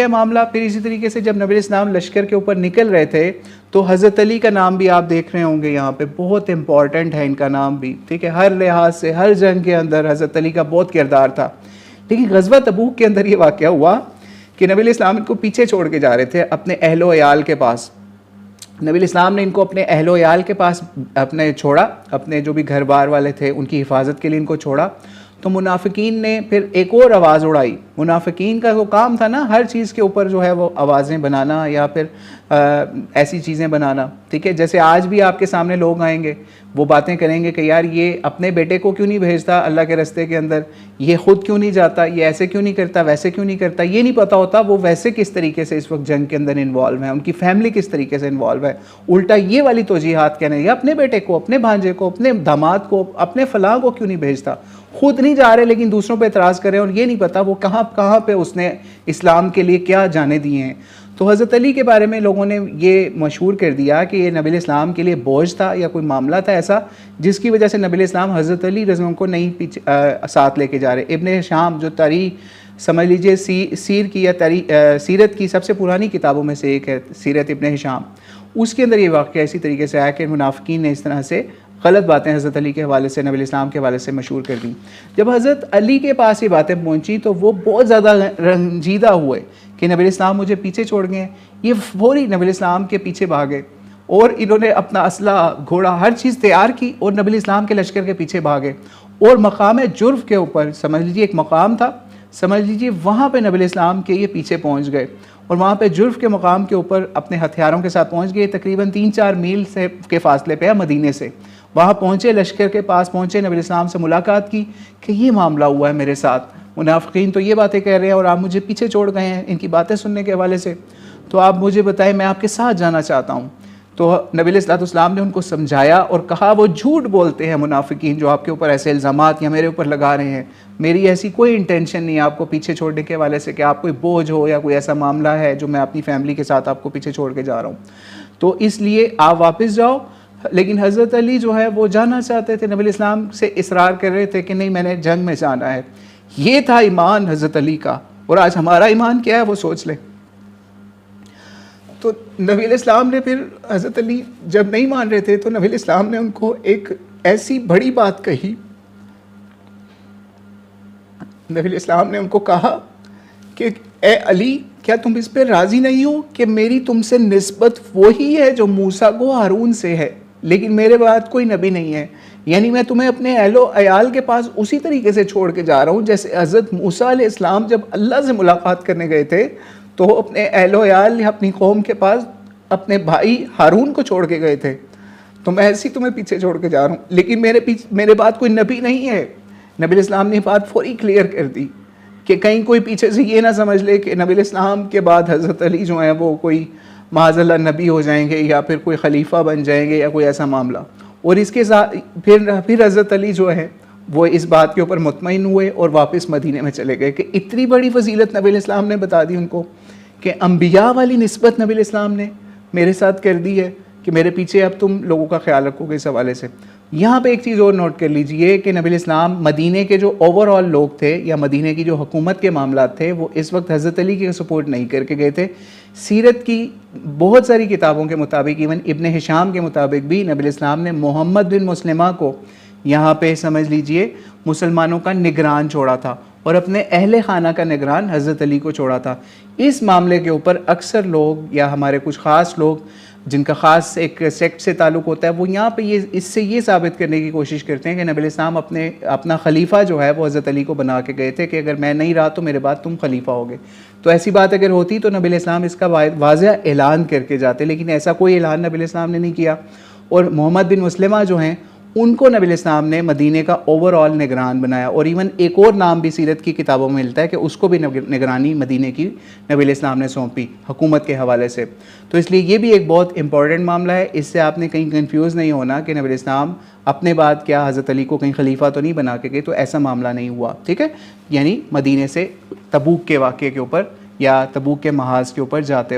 यह मामला फिर इसी तरीके से जब नबी इस्लाम लश्कर के ऊपर निकल रहे थे तो हज़रत अली का नाम भी आप देख रहे होंगे यहाँ पे, बहुत इंपॉर्टेंट है इनका नाम भी, ठीक है। हर लिहाज से हर जंग के अंदर हज़रत अली का बहुत किरदार था। लेकिन ग़ज़वा तबूक के अंदर ये वाक़या हुआ कि नबी इस्लाम इनको पीछे छोड़ के जा रहे थे अपने अहलो अयाल के पास। नबी इस्लाम ने इनको अपने अहलो अयाल के पास अपने छोड़ा, अपने जो भी घर बार वाले थे उनकी हिफाजत के लिए इनको छोड़ा। तो मुनाफिकीन ने फिर एक और आवाज़ उड़ाई। मुनाफिकीन का वो काम था ना हर चीज़ के ऊपर जो है वो आवाज़ें बनाना या फिर ऐसी चीज़ें बनाना, ठीक है। जैसे आज भी आपके सामने लोग आएंगे, वो बातें करेंगे कि यार ये अपने बेटे को क्यों नहीं भेजता अल्लाह के रास्ते के अंदर, ये ख़ुद क्यों नहीं जाता, ये ऐसे क्यों नहीं करता, वैसे क्यों नहीं करता। ये नहीं पता होता वो वैसे किस तरीके से इस वक्त जंग के अंदर इन्वॉल्व है, उनकी फैमिली किस तरीके से इन्वॉल्व है। उल्टा ये वाली तोजीहात कहने या अपने बेटे को, अपने भांजे को, अपने दामाद को, अपने फलां को क्यों नहीं भेजता। खुद नहीं जा रहे लेकिन दूसरों पे एतराज़ करें और ये नहीं पता वो कहाँ पे उसने इस्लाम के लिए क्या जाने दिए हैं। तो हज़रत अली के बारे में लोगों ने ये मशहूर कर दिया कि ये नबी इस्लाम के लिए बोझ था या कोई मामला था ऐसा जिसकी वजह से नबी इस्लाम हज़रत अली रज़ियल्लाहु को नहीं पीछे साथ लेके जा रहे। इब्न हिशाम जो तारीख़ समझ लीजिए सीर की या सीरत की सबसे पुरानी किताबों में से एक है, सीरत इब्न हिशाम, उसके अंदर ये वाक़या इसी तरीके से आया कि मुनाफिकीन ने इस तरह से गलत बातें हज़रत अली के हवाले से, नबी इस्लाम के हवाले से मशहूर कर दी। जब हज़रत अली के पास ये बातें पहुँची तो वो बहुत ज़्यादा रंजीदा हुए कि नबी इस्लाम मुझे पीछे छोड़ गए। ये फौरी नबी इस्लाम के पीछे भागे और इन्होंने अपना असला, घोड़ा, हर चीज़ तैयार की और नबी इस्लाम के लश्कर के पीछे भागे। और मकाम जुर्फ़ के ऊपर समझ लीजिए एक मकाम था, समझ लीजिए वहाँ पे नबी इस्लाम के ये पीछे पहुँच गए और वहाँ पे जुर्फ़ के मकाम के ऊपर अपने हथियारों के साथ पहुँच गए। तकरीबन 3-4 मील से के फासले पे है मदीने से। वहाँ पहुँचे, लश्कर के पास पहुँचे, नबी इस्लाम से मुलाकात की कि ये मामला हुआ है मेरे साथ, मुनाफिकीन तो ये बातें कह रहे हैं और आप मुझे पीछे छोड़ गए हैं इनकी बातें सुनने के हवाले से, तो आप मुझे बताएं मैं आपके साथ जाना चाहता हूँ। तो नबी इस्लाम ने उनको समझाया और कहा वो झूठ बोलते हैं मुनाफिकीन जो आपके ऊपर ऐसे इल्ज़ामात या मेरे ऊपर लगा रहे हैं। मेरी ऐसी कोई इंटेंशन नहीं है आपको पीछे छोड़ने के हवाले से कि आप कोई बोझ हो या कोई ऐसा मामला है जो मैं अपनी फैमिली के साथ आपको पीछे छोड़ के जा रहा हूँ, तो इसलिए आप वापस जाओ। लेकिन हज़रत अली जो है वो जाना चाहते थे, नबी इस्लाम से इसरार कर रहे थे कि नहीं मैंने जंग में जाना है। ये था ईमान हज़रत अली का। और आज हमारा ईमान क्या है वो सोच लें। तो नबी इस्लाम ने फिर हज़रत अली जब नहीं मान रहे थे तो नबी इस्लाम ने उनको एक ऐसी बड़ी बात कही। नबी इस्लाम ने उनको कहा कि ए अली, क्या तुम इस पर राज़ी नहीं हो कि मेरी तुमसे निस्बत वही है जो मूसा को हारून से है, लेकिन मेरे बाद कोई नबी नहीं है। यानी मैं तुम्हें अपने अहलो अयाल के पास उसी तरीके से छोड़ के जा रहा हूँ जैसे हज़रत मूसा अलैहिस्सलाम जब अल्लाह से मुलाकात करने गए थे तो अपने अहलो अयाल या अपनी कौम के पास अपने भाई हारून को छोड़ के गए थे। तो मैं ऐसे ही तुम्हें पीछे छोड़ के जा रहा हूँ, लेकिन मेरे बाद कोई नबी नहीं है। नबी इस्लाम ने बात फौरी क्लियर कर दी कि कहीं कोई पीछे से ये ना समझ ले कि नबी इस्लाम के बाद हज़रत अली जो हैं वो कोई माज़अल्लाह नबी हो जाएंगे या फिर कोई खलीफा बन जाएंगे या कोई ऐसा मामला। और इसके साथ फिर हज़रत अली जो है वो इस बात के ऊपर मुतमईन हुए और वापस मदीने में चले गए कि इतनी बड़ी फजीलत नबी इस्लाम ने बता दी उनको कि अम्बिया वाली निस्बत नबी इस्लाम ने मेरे साथ कर दी है कि मेरे पीछे अब तुम लोगों का ख्याल रखोगे इस हवाले से। यहाँ पे एक चीज़ और नोट कर लीजिए कि नबी इस्लाम मदीने के जो ओवरऑल लोग थे या मदीने की जो हुकूमत के मामला थे वो इस वक्त हज़रत अली की सपोर्ट नहीं करके गए थे। सीरत की बहुत सारी किताबों के मुताबिक, इवन इब्न हिशाम के मुताबिक भी नबी इस्लाम ने मोहम्मद बिन मुस्लिमा को यहाँ पे समझ लीजिए मुसलमानों का निगरान छोड़ा था और अपने अहले खाना का निगरान हज़रत अली को छोड़ा था। इस मामले के ऊपर अक्सर लोग या हमारे कुछ ख़ास लोग जिनका ख़ास एक सेक्ट से ताल्लुक़ होता है वो यहाँ पे इससे ये साबित करने की कोशिश करते हैं कि नबी इस्लाम अपना खलीफा जो है वो हज़रत अली को बना के गए थे कि अगर मैं नहीं रहा तो मेरे बाद तुम खलीफा होगे। तो ऐसी बात अगर होती तो नबी इस्लाम इसका वाज़ेह ऐलान करके जाते, लेकिन ऐसा कोई ऐलान नबी इस्लाम ने नहीं किया। और मोहम्मद बिन मुस्लिमा जो हैं उनको नबी इस्लाम ने मदीने का ओवरऑल निगरान बनाया। और इवन एक और नाम भी सीरत की किताबों में मिलता है कि उसको भी निगरानी मदीने की नबी इस्लाम ने सौंपी हुकूमत के हवाले से। तो इसलिए ये भी एक बहुत इंपॉर्टेंट मामला है। इससे आपने कहीं कंफ्यूज नहीं होना कि नबी इस्लाम अपने बाद क्या हज़रत अली को कहीं खलीफा तो नहीं बना के गए, तो ऐसा मामला नहीं हुआ, ठीक है। यानी मदीने से तबूक के वाक़े के ऊपर या तबूक के महाज के ऊपर जाते